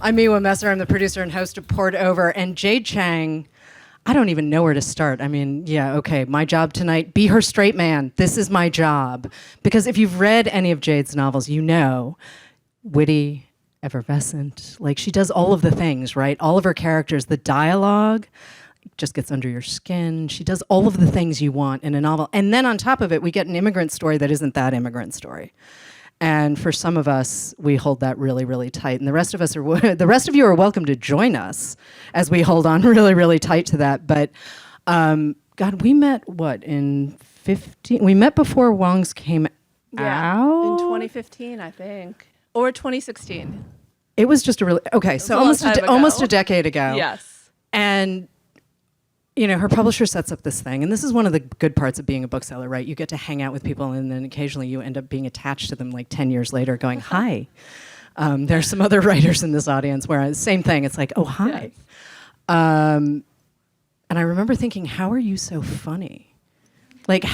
I'm Miwa Messer. I'm the producer and host of Poured Over. And Jade Chang, I don't even know where to start. I mean, yeah, okay, my job tonight, be her straight man. This is my job. Because if you've read any of Jade's novels, you know, witty, effervescent, like she does all of the things, right? All of her characters, the dialogue just gets under your skin. She does all of the things you want in a novel. And then on top of it, we get an immigrant story that isn't that immigrant story. And for some of us, we hold that really, really tight. And the rest of us the rest of you are welcome to join us as we hold on really, really tight to that. But God, we met in 15? We met before Wangs came out? In 2015, I think. Or 2016. It was just so almost a decade ago. Yes. And you know, her publisher sets up this thing, and this is one of the good parts of being a bookseller, right? You get to hang out with people, and then occasionally you end up being attached to them like 10 years later going, hi. There's some other writers in this audience where same thing, it's like, oh, hi. Yes. And I remember thinking, how are you so funny? Like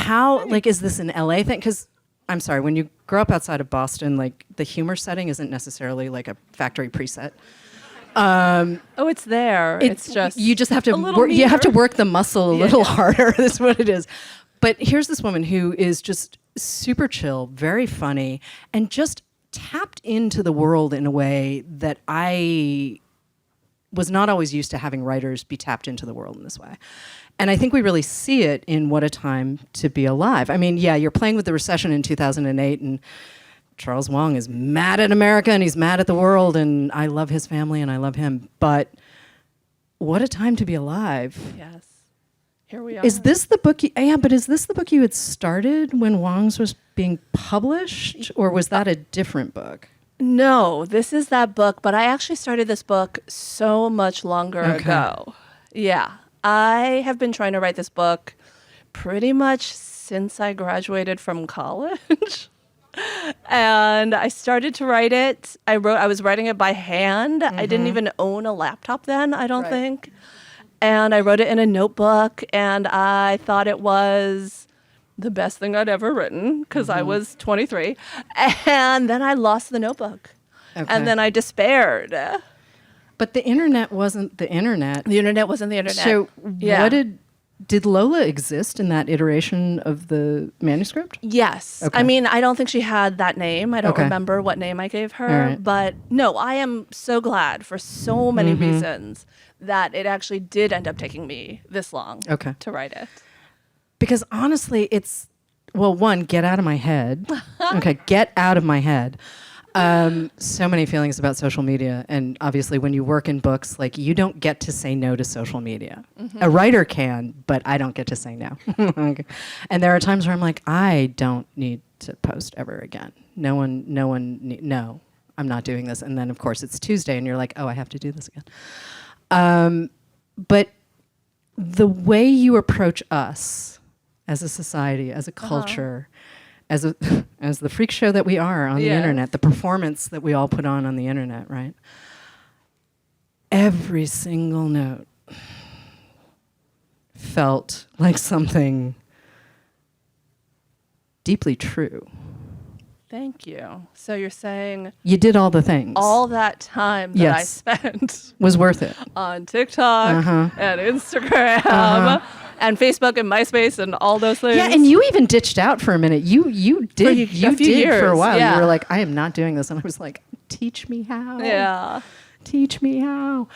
is this an LA thing? Because I'm sorry, when you grow up outside of Boston, like the humor setting isn't necessarily like a factory preset. It's there. It's just you just have to you have to work the muscle a little harder. That's what it is. But here's this woman who is just super chill, very funny, and just tapped into the world in a way that I was not always used to having writers be tapped into the world in this way. And I think we really see it in What a Time to Be Alive. I mean, yeah, you're playing with the recession in 2008, and Charles Wang is mad at America and he's mad at the world, and I love his family and I love him. But what a time to be alive. Yes. Here we are. Is this the book? Is this the book you had started when Wangs was being published, or was that a different book? No, this is that book, but I actually started this book so much longer ago. Yeah. I have been trying to write this book pretty much since I graduated from college. And I started to write it. I was writing it by hand. Mm-hmm. I didn't even own a laptop then, I don't think. And I wrote it in a notebook, and I thought it was the best thing I'd ever written because I was 23. And then I lost the notebook. Okay. And then I despaired. But the internet wasn't the internet. The internet wasn't the internet. So what did Lola exist in that iteration of the manuscript? Yes. Okay. I mean, I don't think she had that name. I don't remember what name I gave her. Right. But no, I am so glad for so many reasons that it actually did end up taking me this long to write it. Because honestly, it's, one, get out of my head. Get out of my head. So many feelings about social media, and obviously when you work in books, like, you don't get to say no to social media. A writer can, but I don't get to say no. And there are times where I'm like, I don't need to post ever again. No, I'm not doing this. And then of course it's Tuesday and you're like, oh, I have to do this again. But the way you approach us as a society, as a culture, as the freak show that we are on the internet, the performance that we all put on the internet, right? Every single note felt like something deeply true. Thank you. So you're saying you did all the things. All that time that I spent was worth it on TikTok and Instagram. And Facebook and MySpace and all those things. Yeah, and you even ditched out for a minute. You did for a while. Yeah. You were like, I am not doing this. And I was like, teach me how. Yeah. Teach me how.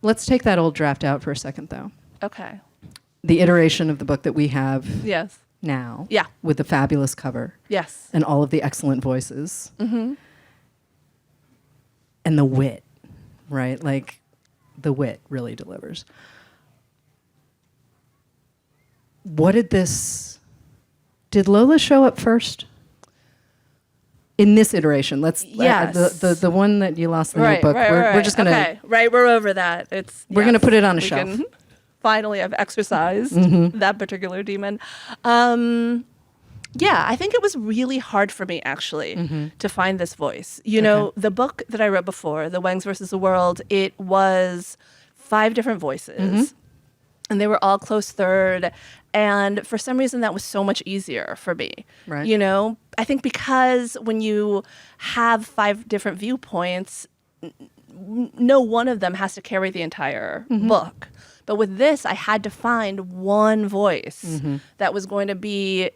Let's take that old draft out for a second, though. Okay. The iteration of the book that we have now. Yeah. With the fabulous cover. Yes. And all of the excellent voices. Mm-hmm. And the wit, right? Like, the wit really delivers. Did Lola show up first? In this iteration, the one that you lost in the notebook. We're just gonna we're over that. We're gonna put it on a shelf. Can finally have exercised that particular demon. I think it was really hard for me, actually, to find this voice. You know, the book that I wrote before, The Wangs versus the World, it was 5 different voices. And they were all close third. And for some reason, that was so much easier for me. Right. You know, I think because when you have 5 different viewpoints, no one of them has to carry the entire book. But with this, I had to find one voice that was going to be,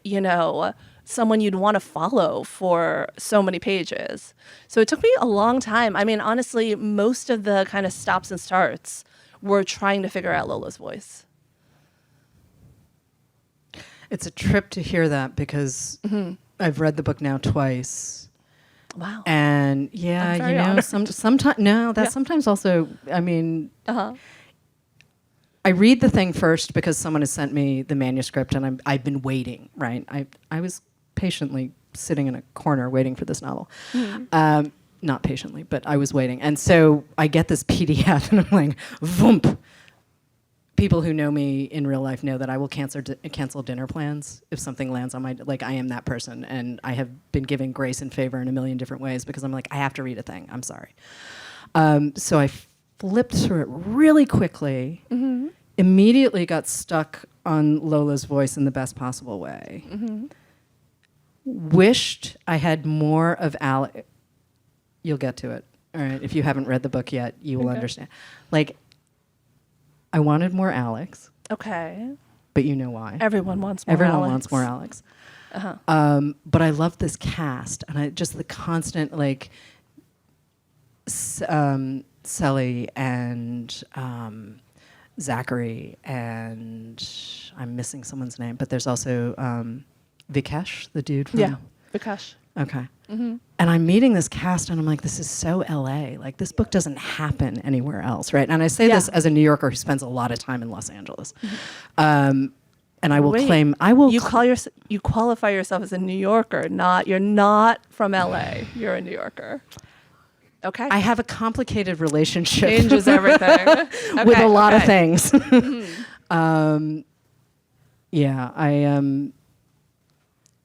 someone you'd want to follow for so many pages. So it took me a long time. I mean, honestly, most of the kind of stops and starts were trying to figure out Lola's voice. It's a trip to hear that because I've read the book now twice. Wow. And sometimes also, I mean, I read the thing first because someone has sent me the manuscript and I've been waiting, right? I was patiently sitting in a corner waiting for this novel. Not patiently, but I was waiting. And so I get this PDF and I'm like, voomp. People who know me in real life know that I will cancel dinner plans if something lands on my, I am that person. And I have been giving grace and favor in a million different ways because I'm like, I have to read a thing. I'm sorry. So I flipped through it really quickly, immediately got stuck on Lola's voice in the best possible way. Wished I had more of Alex. You'll get to it. All right. If you haven't read the book yet, you will understand. I wanted more Alex. Okay. But you know why. Everyone wants more Everyone Alex. wants more Alex. But I love this cast. And just the constant, Sully and Zachary, and I'm missing someone's name, but there's also Vikesh, the dude from... Vikesh. Okay. And I'm meeting this cast, and I'm like, this is so LA. This book doesn't happen anywhere else, right? And I say this as a New Yorker who spends a lot of time in Los Angeles. And I will claim... You qualify yourself as a New Yorker, you're not from LA. You're a New Yorker. Okay. I have a complicated relationship. Changes everything. With a lot of things.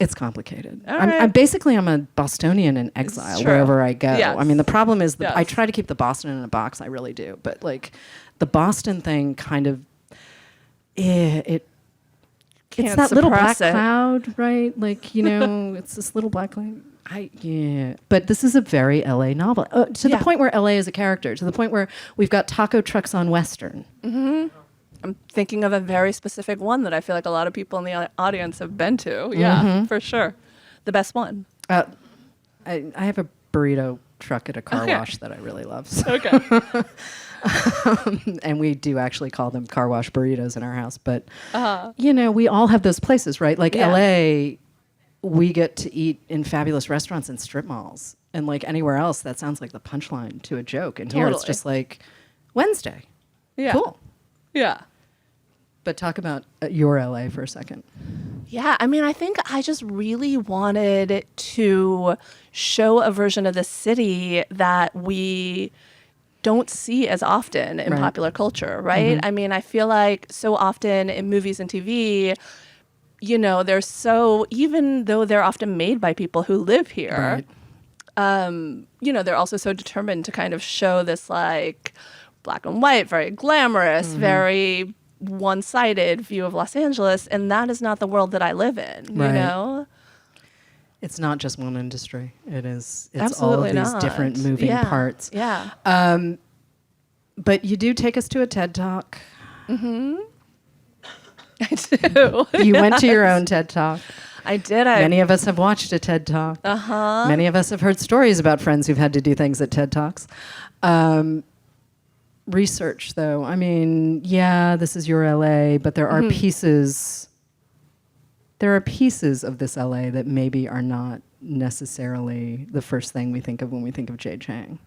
It's complicated. I'm basically I'm a Bostonian in exile wherever I go. Yes. I mean, the problem is that I try to keep the Boston in a box. I really do. But the Boston thing kind of, it's that little black cloud, right? It's this little black cloud. But this is a very LA novel. To the point where LA is a character, to the point where we've got taco trucks on Western. I'm thinking of a very specific one that I feel like a lot of people in the audience have been to. Yeah, for sure. The best one. I have a burrito truck at a car wash that I really love. So. Okay. And we do actually call them car wash burritos in our house. But, we all have those places, right? LA, we get to eat in fabulous restaurants and strip malls. And anywhere else, that sounds like the punchline to a joke. And here it's just Wednesday. Yeah. Cool. Yeah. But talk about your LA for a second. Yeah, I mean, I think I just really wanted to show a version of the city that we don't see as often in popular culture, right? I mean, I feel like so often in movies and TV, they're so, even though they're often made by people who live here, they're also so determined to kind of show this black and white, very glamorous, very one-sided view of Los Angeles, and that is not the world that I live in, you know? It's not just one industry. It's Absolutely all of these different moving parts. Yeah. But you do take us to a TED Talk. I do. You went to your own TED Talk. I did. Many of us have watched a TED Talk. Many of us have heard stories about friends who've had to do things at TED Talks. Research, though. I mean, this is your LA, but there are pieces. There are pieces of this LA that maybe are not necessarily the first thing we think of when we think of Jade Chang.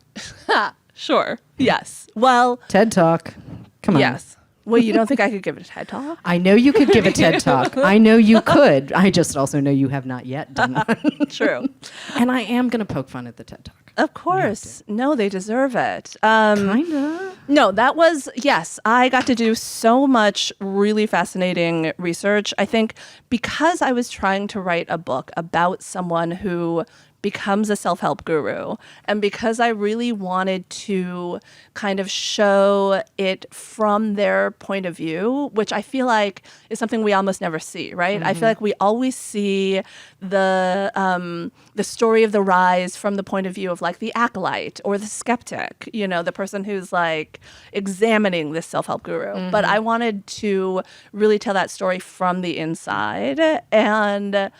Sure. Yes. Well, TED Talk. Come on. Yes. Well, you don't think I could give a TED Talk? I know you could give a TED Talk. I know you could. I just also know you have not yet done one. True. And I am going to poke fun at the TED Talk. Of course. No, they deserve it. Kinda. No, that was, yes, I got to do so much really fascinating research. I think because I was trying to write a book about someone who becomes a self-help guru. And because I really wanted to kind of show it from their point of view, which I feel like is something we almost never see, right? I feel like we always see the story of the rise from the point of view of like the acolyte or the skeptic, you know, the person who's like examining this self-help guru. But I wanted to really tell that story from the inside. And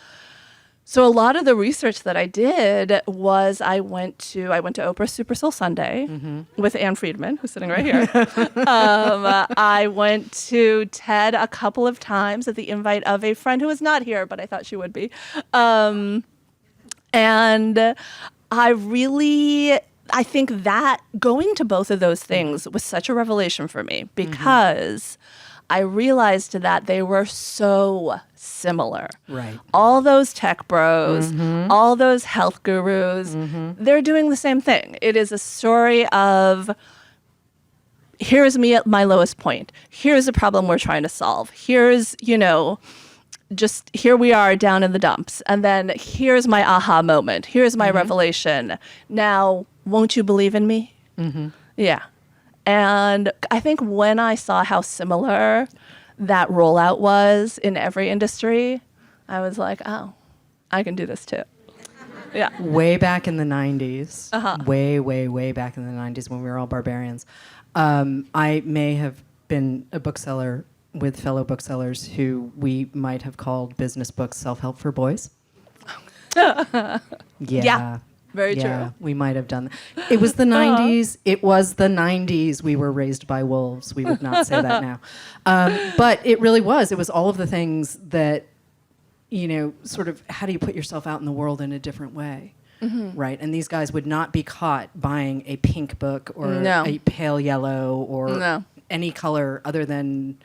so a lot of the research that I did was I went to Oprah's Super Soul Sunday with Ann Friedman, who's sitting right here. I went to TED a couple of times at the invite of a friend who was not here, but I thought she would be. And I think that going to both of those things was such a revelation for me because I realized that they were so similar. Right. All those tech bros, all those health gurus, they're doing the same thing. It is a story of here's me at my lowest point. Here's a problem we're trying to solve. Here's, you know, just here we are down in the dumps. And then here's my aha moment. Here's my revelation. Now, won't you believe in me? Yeah. And I think when I saw how similar that rollout was in every industry, I was like, oh, I can do this too. Yeah. Way back in the 90s, way back in the 90s when we were all barbarians, I may have been a bookseller with fellow booksellers who we might have called business books self-help for boys. Yeah. Very true. We might have done that. It was the 90s. It was the 90s. We were raised by wolves. We would not say that now. But it really was. It was all of the things that, you know, sort of how do you put yourself out in the world in a different way? Right? And these guys would not be caught buying a pink book or a pale yellow or any color other than,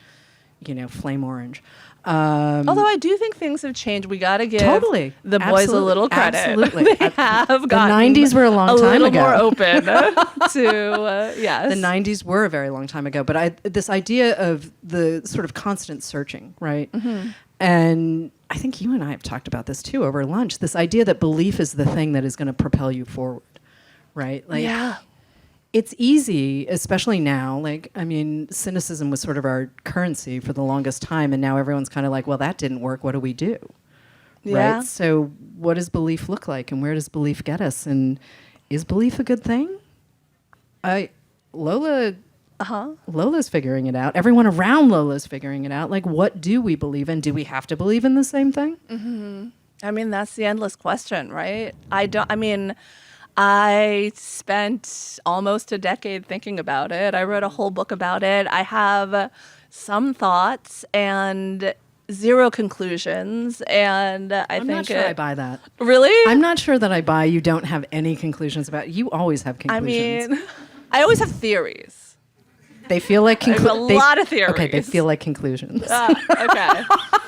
you know, flame orange. Although I do think things have changed. We got to give the boys Absolutely. a little credit. Absolutely. They have the gotten 90s were a long time little ago. more open to, yes. The 90s were a very long time ago. But this idea of the sort of constant searching, right? And I think you and I have talked about this too over lunch, this idea that belief is the thing that is going to propel you forward, right? Like, it's easy, especially now. Like, I mean, cynicism was sort of our currency for the longest time, and now everyone's kind of like, well, that didn't work. What do we do? Yeah. Right? So what does belief look like, and where does belief get us? And is belief a good thing? Lola's figuring it out. Everyone around Lola's figuring it out. Like, what do we believe in? Do we have to believe in the same thing? I mean, that's the endless question, right? I spent almost a decade thinking about it. I wrote a whole book about it. I have some thoughts and zero conclusions. And I'm not sure I buy that. Really? I'm not sure that I buy you don't have any conclusions about it. You always have conclusions. I mean, I always have theories. They feel like conclusions. A lot of theories. Okay, they feel like conclusions. Okay.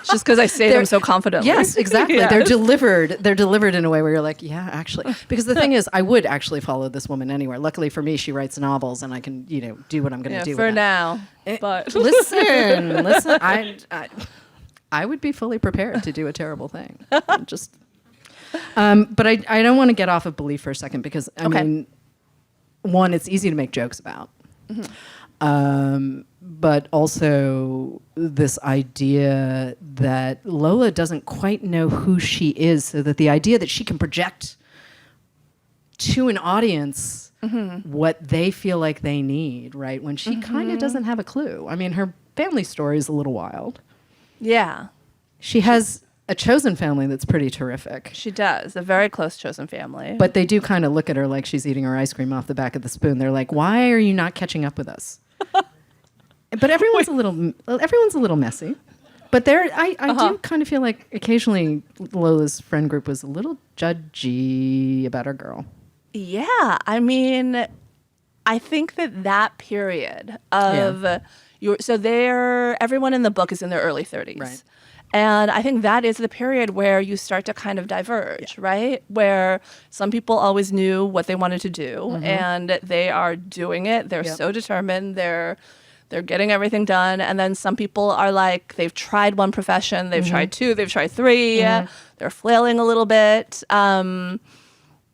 Just because I say them so confidently. Yes, exactly. Yes. They're delivered in a way where you're like, yeah, actually. Because the thing is, I would actually follow this woman anywhere. Luckily for me, she writes novels, and I can, you know, do what I'm going to do. For now. But listen. I would be fully prepared to do a terrible thing. Just. But I don't want to get off of belief for a second because I mean, one, it's easy to make jokes about. But also this idea that Lola doesn't quite know who she is, so that the idea that she can project to an audience what they feel like they need, right? When she kind of doesn't have a clue. I mean, her family story is a little wild. Yeah. She has a chosen family that's pretty terrific. She does. A very close chosen family. But they do kind of look at her like she's eating her ice cream off the back of the spoon. They're like, why are you not catching up with us? But everyone's a little messy. But I do kind of feel like occasionally Lola's friend group was a little judgy about her girl. Yeah. I mean, I think that period of everyone in the book is in their early 30s. Right. And I think that is the period where you start to kind of diverge, right? Where some people always knew what they wanted to do and they are doing it. They're so determined. They're getting everything done. And then some people are like, they've tried one profession, they've tried two, they've tried three, they're flailing a little bit.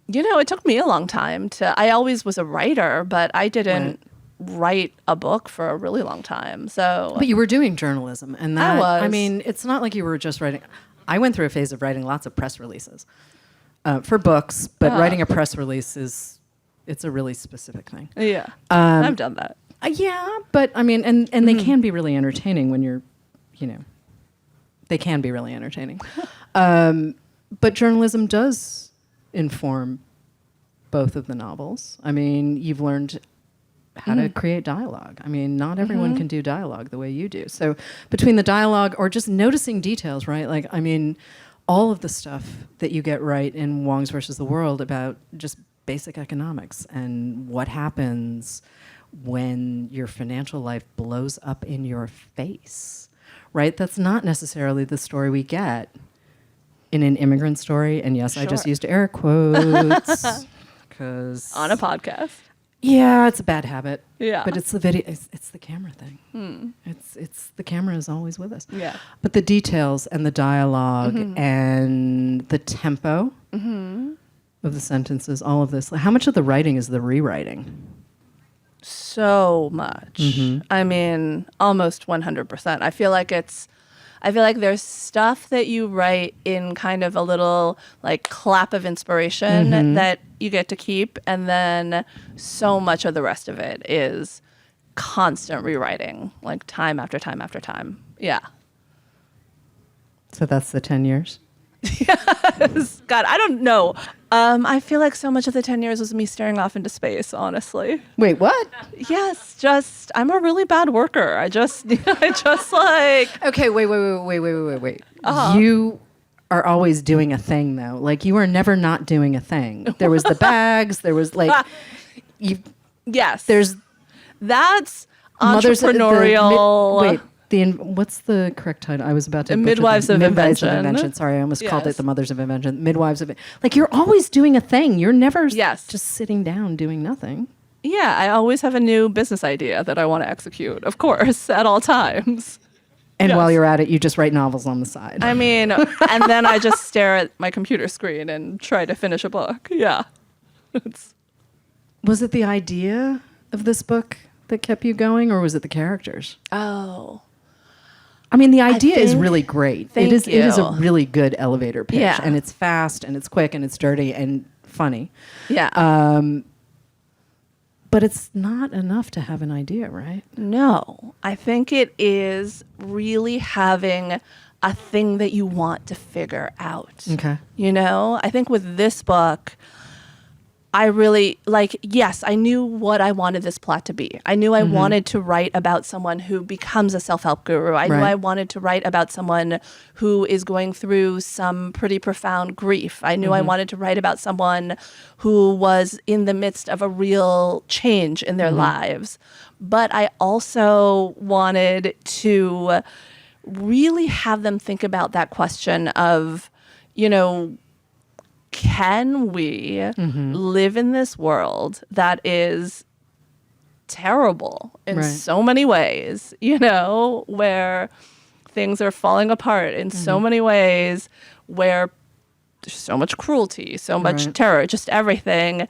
It took me a long time I always was a writer, but I didn't write a book for a really long time. So, But you were doing journalism, and that, I was. I mean, it's not like you were just writing. I went through a phase of writing lots of press releases for books, but writing a press release it's a really specific thing. Yeah, I've done that. Yeah, but I mean, and they can be really entertaining when you're, they can be really entertaining. But journalism does inform both of the novels. I mean, you've learned how to create dialogue. I mean, not everyone can do dialogue the way you do. So between the dialogue or just noticing details, right? Like, I mean, all of the stuff that you get right in Wangs versus the World about just basic economics and what happens when your financial life blows up in your face, right? That's not necessarily the story we get in an immigrant story. And yes, I just Sure. used air quotes because On a podcast. yeah, it's a bad habit. Yeah. But it's the video. It's the camera thing. It's the camera is always with us. Yeah. But the details and the dialogue and the tempo of the sentences, all of this. How much of the writing is the rewriting? So much. I mean, almost 100%. I feel like there's stuff that you write in kind of a little like clap of inspiration that you get to keep, and then so much of the rest of it is constant rewriting, like time after time after time. Yeah. So that's the 10 years? God, I don't know. I feel like so much of the 10 years was me staring off into space, honestly. Wait, what? Yes, just I'm a really bad worker. I just like Okay, wait. You are always doing a thing, though. Like, you are never not doing a thing. There was the bags. There was, like, yes. there's That's mothers. entrepreneurial. What's the correct title? I was about to. Midwives of Invention. Sorry, I almost called it Yes. the Mothers of Invention. Midwives of. Like, you're always doing a thing. You're never Yes. just sitting down doing nothing. Yeah, I always have a new business idea that I want to execute, of course, at all times. And Yes. while you're at it, you just write novels on the side. I mean, and then I just stare at my computer screen and try to finish a book. Yeah. Was it the idea of this book that kept you going, or was it the characters? Oh. I mean, the idea is think- really great. thank It is a you. really good elevator pitch, Yeah. and it's fast, and it's quick, and it's dirty, and funny. Yeah. But it's not enough to have an idea, right? No, I think it is really having a thing that you want to figure out. Okay. I think with this book, I really yes, I knew what I wanted this plot to be. I knew I wanted to write about someone who becomes a self-help guru. I knew Right. I wanted to write about someone who is going through some pretty profound grief. I knew I wanted to write about someone who was in the midst of a real change in their lives. But I also wanted to really have them think about that question of, can we live in this world that is terrible in Right. so many ways, where things are falling apart in so many ways, where there's so much cruelty, so much Right. terror, just everything.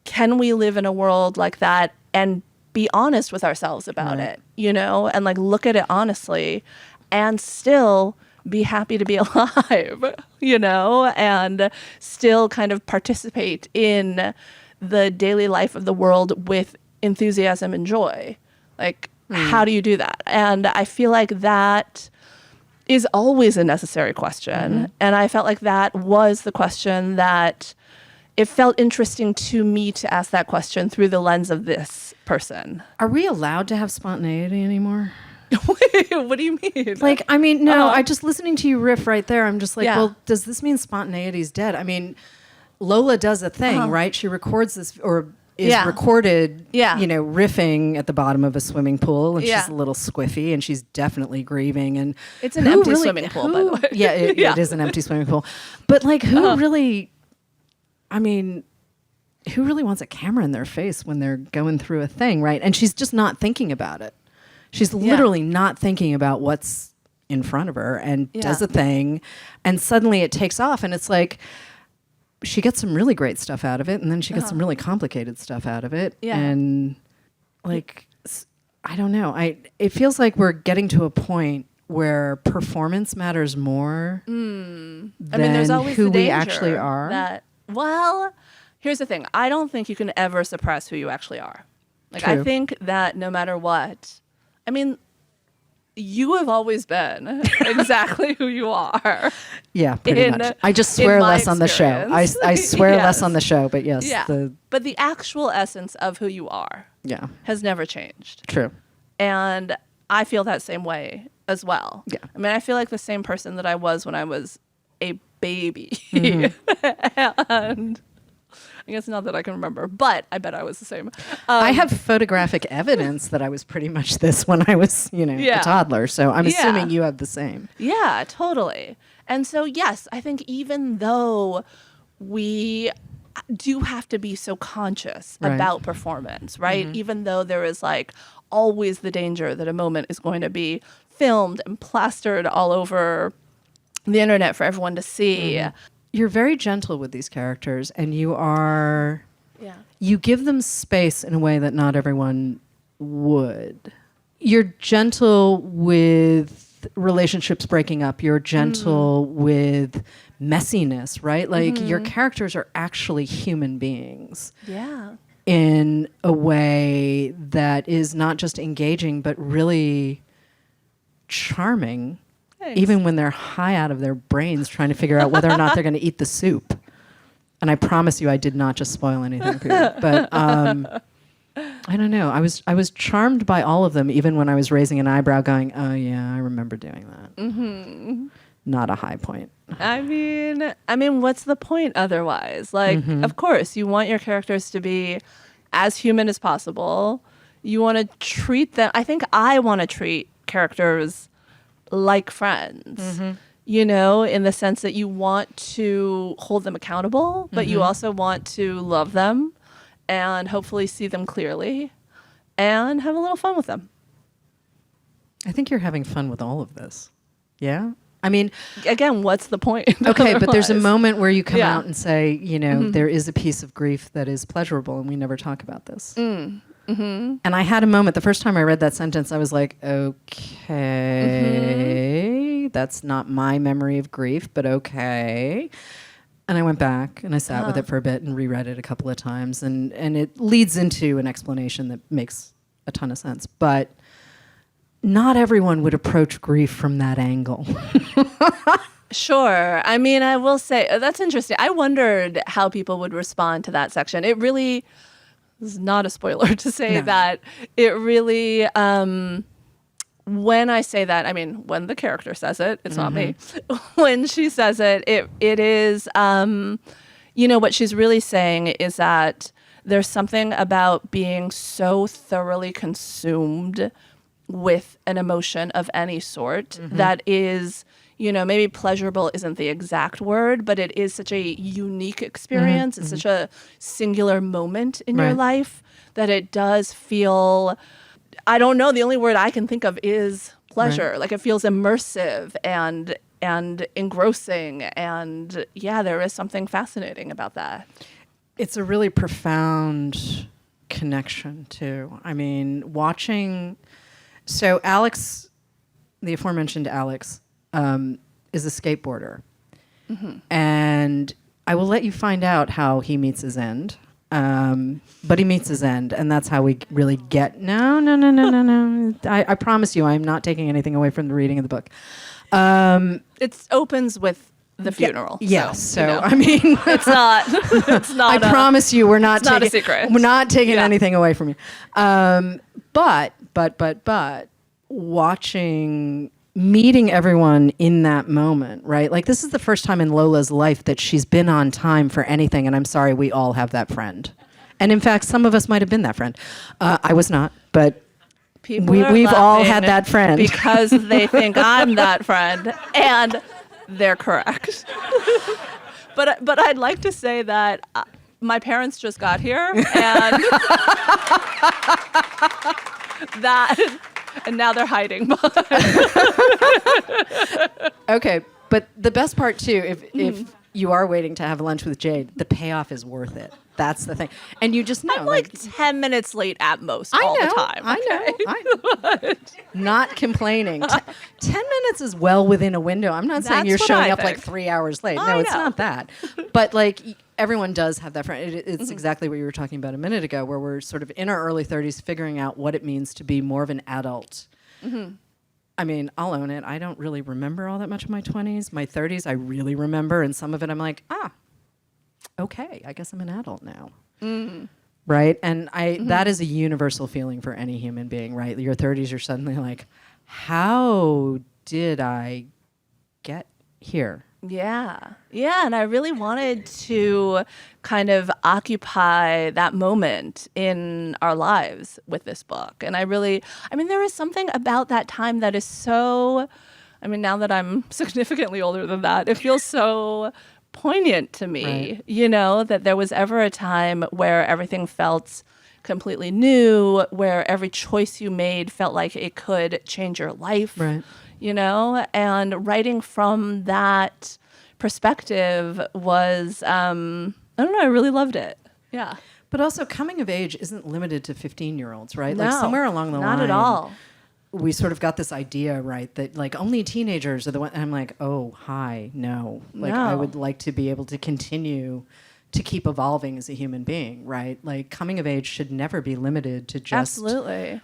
Can we live in a world like that and be honest with ourselves about Right. it, and like look at it honestly and still be happy to be alive, and still kind of participate in the daily life of the world with enthusiasm and joy. Like, how do you do that? And I feel like that is always a necessary question. And I felt like that was the question that it felt interesting to me to ask that question through the lens of this person. Are we allowed to have spontaneity anymore? What do you mean? Like, I mean, no, I just listening to you riff right there. I'm just like, Yeah. well, does this mean spontaneity's dead? I mean, Lola does a thing, right? She records this or is Yeah. recorded, Yeah. riffing at the bottom of a swimming pool, and Yeah. she's a little squiffy, and she's definitely grieving. And It's an who empty swimming pool, by the way. Yeah, Yeah. it is an empty swimming pool. But like, who really? I mean, who really wants a camera in their face when they're going through a thing, right? And she's just not thinking about it. She's literally not thinking about what's in front of her and does Yeah. a thing, and suddenly it takes off, and it's like, she gets some really great stuff out of it, and then she gets some really complicated stuff out of it. Yeah. And like, I don't know. It feels like we're getting to a point where performance matters more than there's always who the we danger actually are. that, well, here's the thing. I don't think you can ever suppress who you actually are. Like, I True. think that no matter what, I mean, you have always been exactly who you are. Yeah, pretty much. I just swear my less on the show. I swear Yes. less on the show, but yes. Yeah. But the actual essence of who you are Yeah, has never changed. true. And I feel that same way as well. Yeah. I mean, I feel like the same person that I was when I was a baby. And I guess not that I can remember, but I bet I was the same. I have photographic evidence that I was pretty much this when I was, Yeah. a toddler. So I'm Yeah. assuming you have the same. Yeah, totally. And so, yes, I think even though we do have to be so conscious Right. about performance, right? Even though there is like always the danger that a moment is going to be filmed and plastered all over the internet for everyone to see. You're very gentle with these characters, and Yeah. you give them space in a way that not everyone would. You're gentle with relationships breaking up. You're gentle with messiness, right? Like your characters are actually human beings Yeah. in a way that is not just engaging, but really charming. Thanks. Even when they're high out of their brains trying to figure out whether or not they're going to eat the soup. And I promise you I did not just spoil anything for you. But I don't know. I was charmed by all of them, even when I was raising an eyebrow going, oh yeah, I remember doing that. Not a high point. I mean, what's the point otherwise? Like, of course, you want your characters to be as human as possible. You want to treat them. I think I want to treat characters like friends, in the sense that you want to hold them accountable, but you also want to love them and hopefully see them clearly and have a little fun with them. I think you're having fun with all of this. Yeah? I mean, Again, what's the point? okay, but there's a otherwise? moment where you come Yeah. out and say, there is a piece of grief that is pleasurable, and we never talk about this. And I had a moment, the first time I read that sentence, I was like, okay, that's not my memory of grief, but okay. And I went back and I sat with it for a bit and reread it a couple of times, and it leads into an explanation that makes a ton of sense. But not everyone would approach grief from that angle. Sure. I mean, I will say that's interesting. I wondered how people would respond to that section. It really is not a spoiler to say that it really, when I say that, I mean, when the character says it, it's not me. When she says it, it is, what she's really saying is that there's something about being so thoroughly consumed with an emotion of any sort that is, maybe pleasurable isn't the exact word, but it is such a unique experience. It's such a singular moment in your life that it does feel, I don't know, the only word I can think of is pleasure. Like it feels immersive and engrossing. And yeah, there is something fascinating about that. It's a really profound connection too. I mean, watching, so Alex, the aforementioned Alex, is a skateboarder. And I will let you find out how he meets his end. But he meets his end, and that's how we really get. No. I promise you, I'm not taking anything away from the reading of the book. It opens with the funeral. Yes. So, I mean, it's not. It's not. I promise you, we're not it's not taking. a secret. We're not taking anything away from you. But meeting everyone in that moment, right? Like this is the first time in Lola's life that she's been on time for anything, and I'm sorry, we all have that friend. And in fact, some of us might have been that friend. I was not, but we've all had that friend. Because they think I'm that friend, and they're correct. But I'd like to say that my parents just got here, and and now they're hiding. Okay. Okay, but the best part too, if you are waiting to have lunch with Jade, the payoff is worth it. That's the thing. And you just know. I'm like 10 minutes late at most all the time. I know. Not complaining. 10 minutes is well within a window. I'm not saying you're showing up like 3 hours late. No, it's not that. But like everyone does have that friend. It's exactly what you were talking about a minute ago, where we're sort of in our early 30s figuring out what it means to be more of an adult. I mean, I'll own it. I don't really remember all that much of my 20s. My 30s, I really remember. And some of it, I'm like, okay, I guess I'm an adult now. Right? And that is a universal feeling for any human being, right? Your 30s, you're suddenly like, how did I get here? Yeah. And I really wanted to kind of occupy that moment in our lives with this book. And there is something about that time that is so, now that I'm significantly older than that, it feels so poignant to me, right. That there was ever a time where everything felt completely new, where every choice you made felt like it could change your life. Right. And writing from that perspective was, I really loved it. Yeah. But also coming of age isn't limited to 15-year-olds, right? No, like somewhere along the line. Not at all. We sort of got this idea, right, that like only teenagers are the one, and I'm like, oh, hi, no. Like I would like to be able to continue to keep evolving as a human being, right? Like coming of age should never be limited to just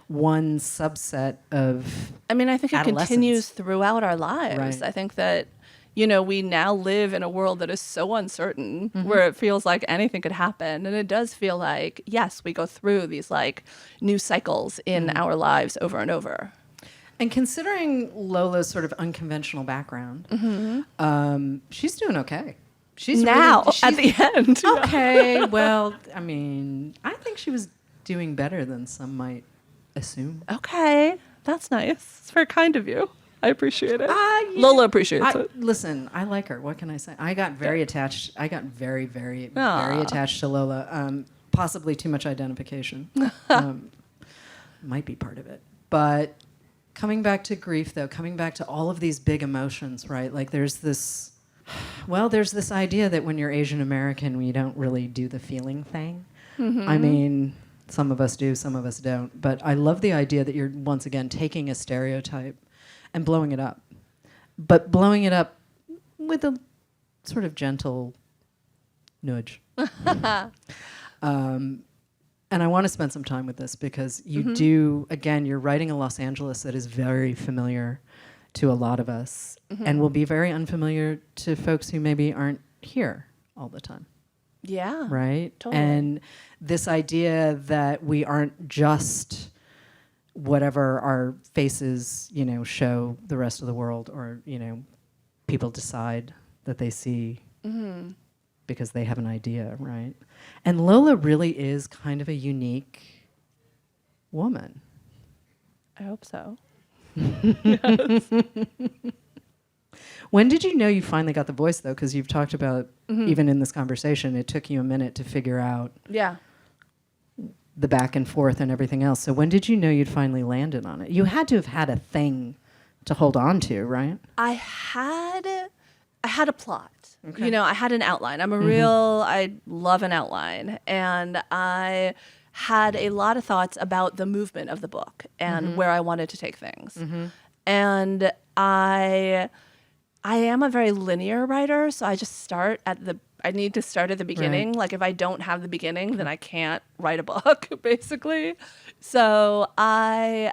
one subset of I think it continues throughout our lives. Right. I think that, we now live in a world that is so uncertain, where it feels like anything could happen. And it does feel like, yes, we go through these like new cycles in our lives over and over. And considering Lola's sort of unconventional background, she's doing okay. She's now at the end. Okay, well, I think she was doing better than some might assume. Okay, that's nice. It's very kind of you. I appreciate it. Lola appreciates it. Listen, I like her. What can I say? I got very attached. I got very, very, very attached to Lola. Possibly too much identification. Might be part of it. But coming back to grief, though, coming back to all of these big emotions, right? Like there's this idea that when you're Asian American, we don't really do the feeling thing. Some of us do, some of us don't. But I love the idea that you're, once again, taking a stereotype and blowing it up. But blowing it up with a sort of gentle nudge. And I want to spend some time with this because you do, again, you're writing a Los Angeles that is very familiar to a lot of us and will be very unfamiliar to folks who maybe aren't here all the time. Yeah. Right? Totally. And this idea that we aren't just whatever our faces, show the rest of the world or, people decide that they see because they have an idea, right? And Lola really is kind of a unique woman. I hope so. Yes. When did you know you finally got the voice, though? Because you've talked about, even in this conversation, it took you a minute to figure out the back and forth and everything else. So when did you know you'd finally landed on it? You had to have had a thing to hold on to, right? I had a plot. Okay. I had an outline. I love an outline. And I had a lot of thoughts about the movement of the book and where I wanted to take things. And I am a very linear writer, so I just I need to start at the beginning. Right. Like if I don't have the beginning, then I can't write a book, basically. So I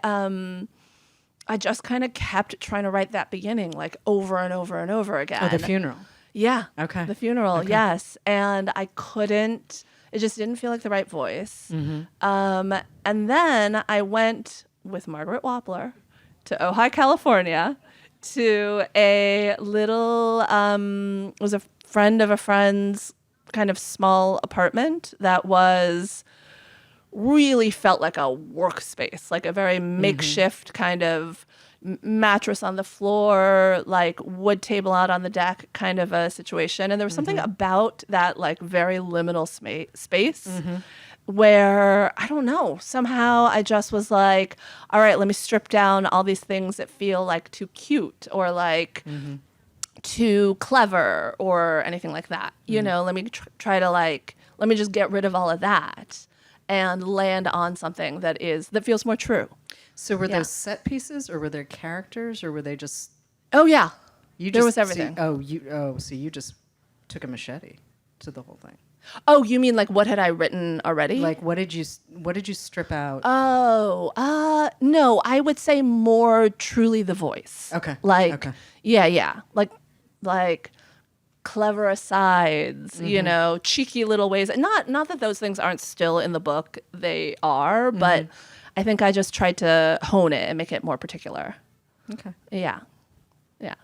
just kind of kept trying to write that beginning like over and over and over again. Oh, the funeral. Yeah. Okay. The funeral, okay. Yes. And I couldn't, it just didn't feel like the right voice. And then I went with Margaret Wappler to Ojai, California, to a little, it was a friend of a friend's kind of small apartment that really felt like a workspace, like a very makeshift kind of mattress on the floor, like wood table out on the deck kind of a situation. And there was something about that like very liminal space where, I don't know, somehow I just was like, all right, let me strip down all these things that feel like too cute or like too clever or anything like that. You know, let me try to like, let me just get rid of all of that and land on something that feels more true. So were Yeah. those set pieces, or were there characters, or were they just Oh yeah. you? There Just was everything. So you just took a machete to the whole thing. Oh, you mean like what had I written already? Like what did you strip out? Oh, no, I would say more truly the voice. Okay. Like, Okay. yeah. Like clever asides, you know, cheeky little ways. Not that those things aren't still in the book. They are, but I think I just tried to hone it and make it more particular. Okay. Yeah. Yeah.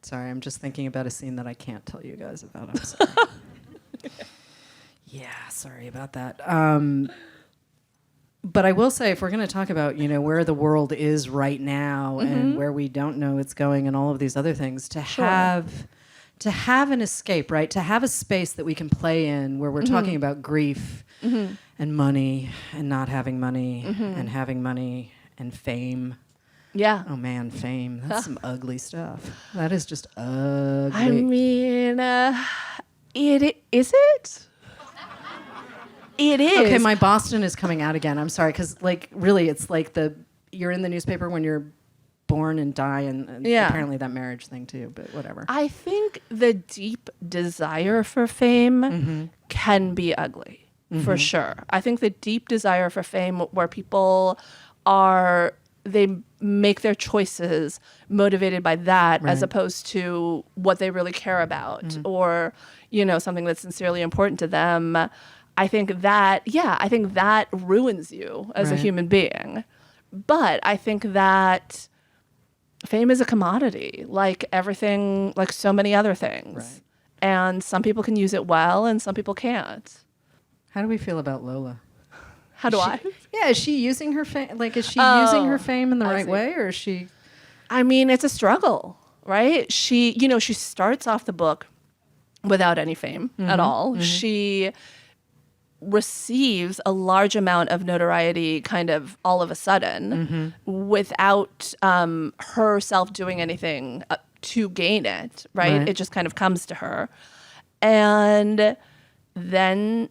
Sorry, I'm just thinking about a scene that I can't tell you guys about. I'm sorry. Yeah, sorry about that. But I will say, if we're going to talk about, where the world is right now and where we don't know it's going and all of these other things, to have an escape, right? To have a space that we can play in where we're talking about grief and money and not having money and having money and fame. Yeah. Oh man, fame. That's some ugly stuff. That is just ugly. I mean, is it? It is. Okay, my Boston is coming out again. I'm sorry, because really, it's like you're in the newspaper when you're born and die, and apparently that marriage thing too. But whatever. I think the deep desire for fame can be ugly, for sure. I think the deep desire for fame, where people they make their choices motivated by that, as opposed to what they really care about, or something that's sincerely important to them. I think that ruins you as a human being. But I think that fame is a commodity, like everything, like so many other things. Right. And some people can use it well and some people can't. How do we feel about Lola? How do I? Yeah, is she using her fame? Like, is she using her fame in the right see. way, or is she? I mean, it's a struggle, right? She starts off the book without any fame at all. She receives a large amount of notoriety kind of all of a sudden without herself doing anything to gain it, right? It just kind of comes to her. And then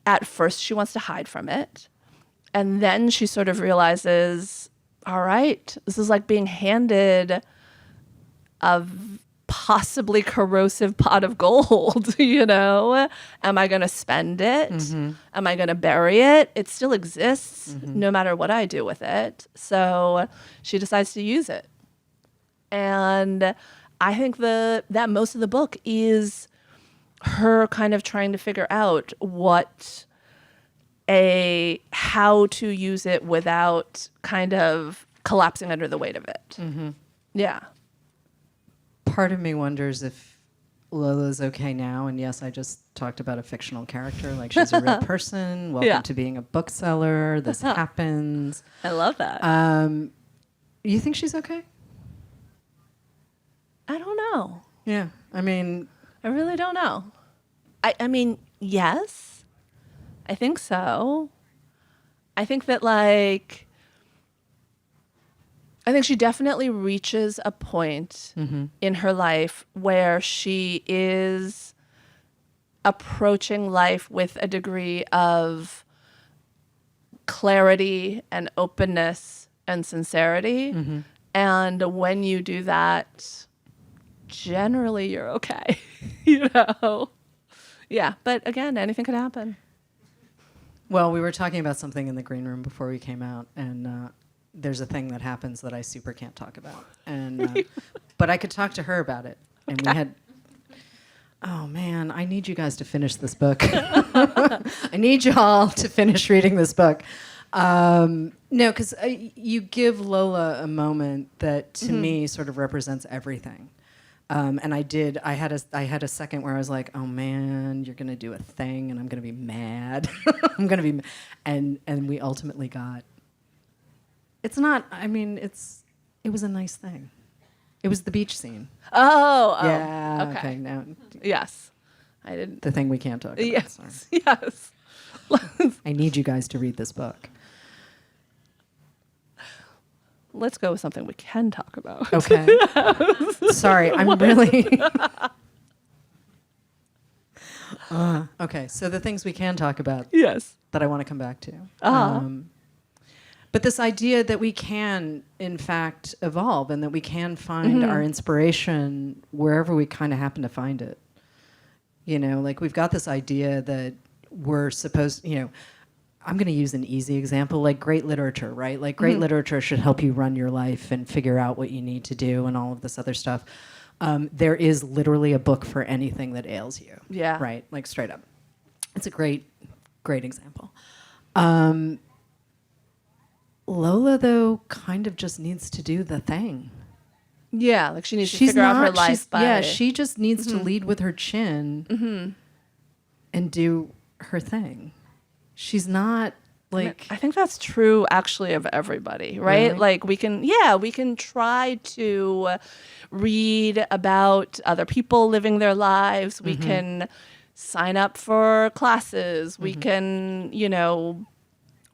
at first she wants to hide from it. And then she sort of realizes, all right, this is like being handed a possibly corrosive pot of gold, Am I going to spend it? Am I going to bury it? It still exists no matter what I do with it. So she decides to use it. And I think that most of the book is her kind of trying to figure out how to use it without kind of collapsing under the weight of it. Yeah. Part of me wonders if Lola's okay now. And yes, I just talked about a fictional character. Like, she's a real person. Welcome to being a bookseller. This happens. I love that. You think she's okay? I don't know. Yeah. I mean, I really don't know. I mean, yes, I think so. I think that I think she definitely reaches a point in her life where she is approaching life with a degree of clarity and openness and sincerity. And when you do that, generally you're okay, Yeah, but again, anything could happen. well, we were talking about something in the green room before we came out, and there's a thing that happens that I super can't talk about, and but I could talk to her about it, and we had. Oh man, I need you guys to finish this book. I need you all to finish reading this book. No, because you give Lola a moment that to me sort of represents everything. And I had a second where I was like, oh man, you're gonna do a thing, and I'm gonna be mad. And we ultimately got. It's not. I mean, it was a nice thing. It was the beach scene. Oh, Yeah. okay. Now, Yes, I didn't. the thing we can't talk about. Yes, Sorry. yes. I need you guys to read this book. let's go with something we can talk about. Okay. Sorry, I'm really... okay, so the things we can talk about Yes. that I want to come back to. Uh-huh. But this idea that we can, in fact, evolve and that we can find our inspiration wherever we kind of happen to find it. You know, like we've got this idea that we're supposed, you know, I'm going to use an easy example, like great literature, right? Like great literature should help you run your life and figure out what you need to do and all of this other stuff. There is literally a book for anything that ails you. Yeah. Right? Like straight up. It's a great example. Lola, though, kind of just needs to do the thing. Yeah, like she needs to figure out her life by... Yeah, she just needs to lead with her chin and do her thing. She's not like... I think that's true, actually, of everybody, right? Really? Like we can try to read about other people living their lives. We can sign up for classes. We can, you know,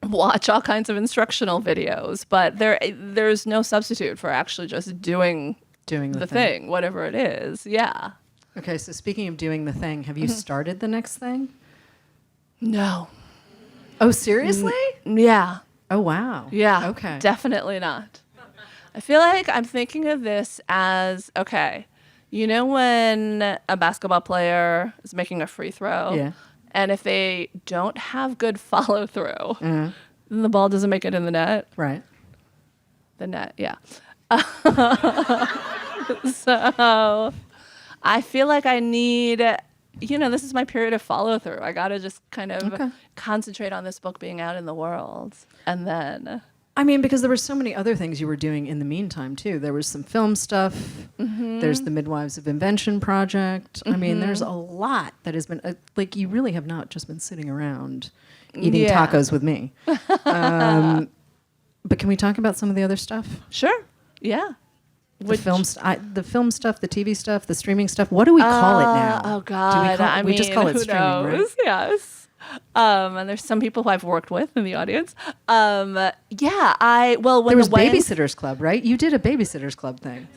watch all kinds of instructional videos, but there's no substitute for actually just doing the thing, whatever it is. Yeah. Okay, so speaking of doing the thing, have you started the next thing? No. Oh, seriously? Yeah. Oh, wow. Yeah. Okay. Definitely not. I feel like I'm thinking of this as, okay, you know when a basketball player is making a free throw? Yeah. And if they don't have good follow through, then the ball doesn't make it in the net. Right. The net, yeah. So I feel like I need, you know, this is my period of follow through. I got to just kind of concentrate on this book being out in the world. And then... I mean, because there were so many other things you were doing in the meantime, too. There was some film stuff. There's the Midwives of Invention project. I mean, there's a lot that has been... like, you really have not just been sitting around eating tacos with me. But can we talk about some of the other stuff? Sure. Yeah. The film stuff, the TV stuff, the streaming stuff. What do we call it now? Oh, God. We just call it who streaming, knows? right? Yes. And there's some people who I've worked with in the audience. When there was the Wangs, Babysitters Club, right? You did a Babysitters Club thing.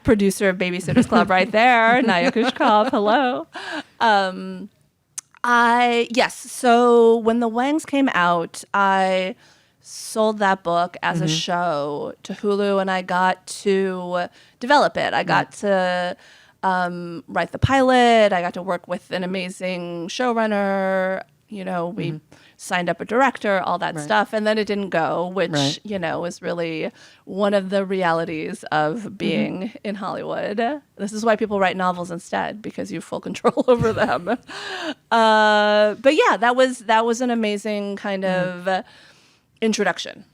producer of Babysitters Club right there, Naya Kushkov, hello. So when the Wangs came out, I sold that book as a show to Hulu, and I got to develop it. I got to write the pilot. I got to work with an amazing showrunner. You know, we signed up a director, all that stuff, and then it didn't go, which, you know, is really one of the realities of being in Hollywood. This is why people write novels instead, because you have full control over them. But yeah, that was an amazing kind of introduction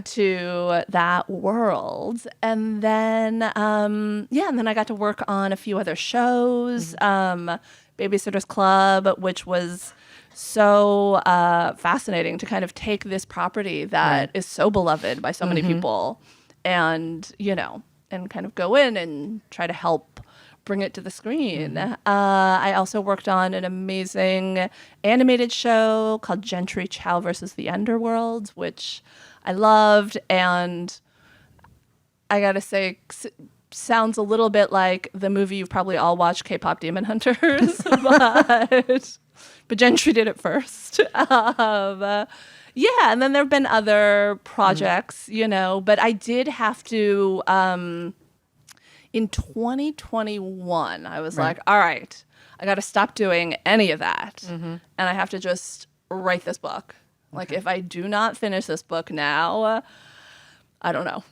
to that world. And then, and then I got to work on a few other shows, Babysitter's Club, which was so fascinating to kind of take this property that is so beloved by so many people and, you know, and kind of go in and try to help bring it to the screen. I also worked on an amazing animated show called Gentry Chow versus the Underworld, which I loved, and I gotta say, sounds a little bit like the movie you've probably all watched, K-pop Demon Hunters, but Gentry did it first. And then there have been other projects, you know, but I did have to, in 2021, I was like, all right, I got to stop doing any of that, and I have to just write this book. Like, if I do not finish this book now, I don't know.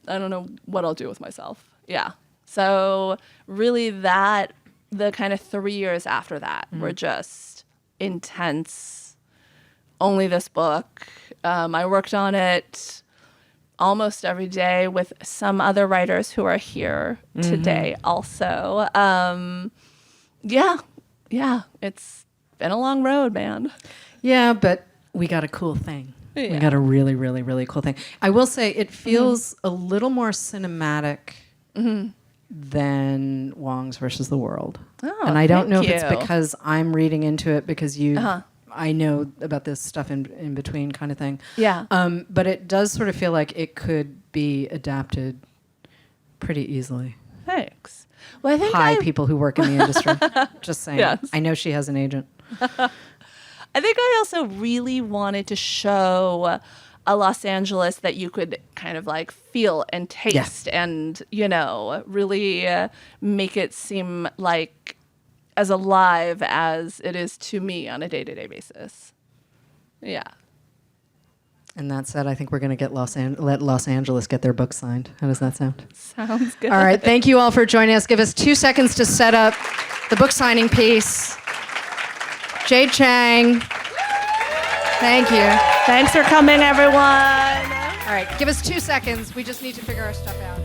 I don't know what I'll do with myself. Yeah. So really the kind of 3 years after that were just intense. Only this book. I worked on it almost every day with some other writers who are here today also. It's been a long road, man. Yeah, but we got a cool thing. Yeah. We got a really, really, really cool thing. I will say it feels a little more cinematic than Wangs versus the World. Oh, and I don't know if thank it's you. because I'm reading into it because you I know about this stuff in between kind of thing. Yeah. But it does sort of feel like it could be adapted pretty easily. Thanks. Well, I think Hi, people who work in the industry. Just saying. Yes. I know she has an agent. I think I also really wanted to show a Los Angeles that you could kind of like feel and taste and, really make it seem like as alive as it is to me on a day-to-day basis. Yeah. And that said, I think we're going to get let Los Angeles get their book signed. How does that sound? Sounds good. All right. Thank you all for joining us. Give us 2 seconds to set up the book signing piece. Jade Chang. Thank you. Thanks for coming, everyone. All right. Give us 2 seconds. We just need to figure our stuff out.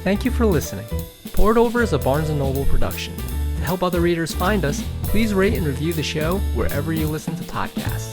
Thank you for listening. Poured Over is a Barnes & Noble production. To help other readers find us, please rate and review the show wherever you listen to podcasts.